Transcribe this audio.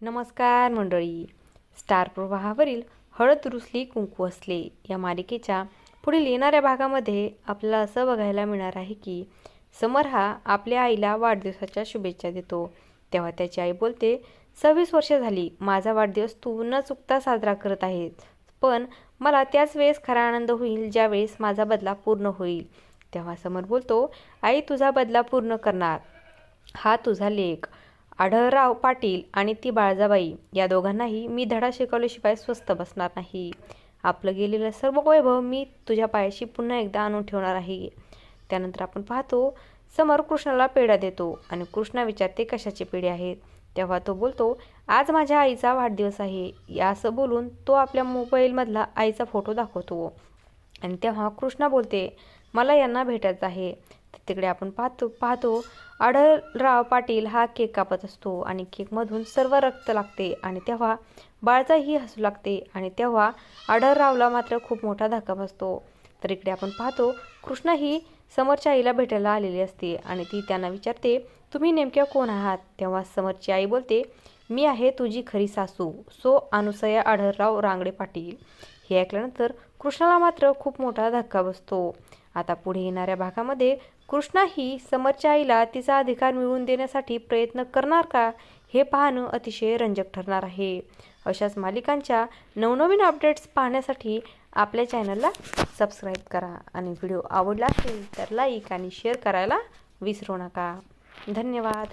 नमस्कार मंडळी. स्टार प्रवाहावरील हळद रुसली कुंकू असले या मालिकेच्या पुढील येणाऱ्या भागामध्ये आपल्याला असं बघायला मिळणार आहे की समर हा आपल्या आईला वाढदिवसाच्या शुभेच्छा देतो. तेव्हा त्याची आई बोलते, 26 वर्ष झाली माझा वाढदिवस तू न चुकता साजरा करत आहेस, पण मला त्याच वेळेस खरा आनंद होईल ज्या वेळेस माझा बदला पूर्ण होईल. तेव्हा समर बोलतो, आई तुझा बदला पूर्ण करणार हा तुझा लेक आढळराव पाटील आणि ती बाळजाबाई या दोघांनाही मी धडा शिकवल्याशिवाय स्वस्थ बसणार नाही. आपलं गेलेलं सर्व वैभव मी तुझ्या पायाशी पुन्हा एकदा आणून ठेवणार आहे. त्यानंतर आपण पाहतो समर कृष्णाला पेढा देतो आणि कृष्णा विचारते कशाचे पेढे आहेत. तेव्हा तो बोलतो, आज माझ्या आईचा वाढदिवस आहे. या असं बोलून तो आपल्या मोबाईलमधला आईचा फोटो दाखवतो आणि तेव्हा कृष्णा बोलते, मला यांना भेटायचं आहे. तिकडे आपण पाहतो आढळराव पाटील हा केक कापत असतो आणि केकमधून सर्व रक्त लागते आणि तेव्हा बाळजाही हसू लागते आणि तेव्हा आढळरावला मात्र खूप मोठा धक्का बसतो. तर इकडे आपण पाहतो कृष्णा ही समरच्या आईला भेटायला आलेली असते आणि ती त्यांना विचारते, तुम्ही नेमक्या कोण आहात. तेव्हा समरची आई बोलते, मी आहे तुझी खरी सासू सो अनुसया आढळराव रांगडे पाटील. हे ऐकल्यानंतर कृष्णाला मात्र खूप मोठा धक्का बसतो. आता पुढे येणाऱ्या भागामध्ये कृष्णा ही समरच्या आईला तिचा अधिकार मिळवून देण्यासाठी प्रयत्न करणार का, हे पाहणं अतिशय रंजक ठरणार आहे. अशाच मालिकांच्या नवनवीन अपडेट्स पाहण्यासाठी आपल्या चॅनलला सबस्क्राईब करा आणि व्हिडिओ आवडला असेल तर लाईक आणि शेअर करायला विसरू नका. धन्यवाद.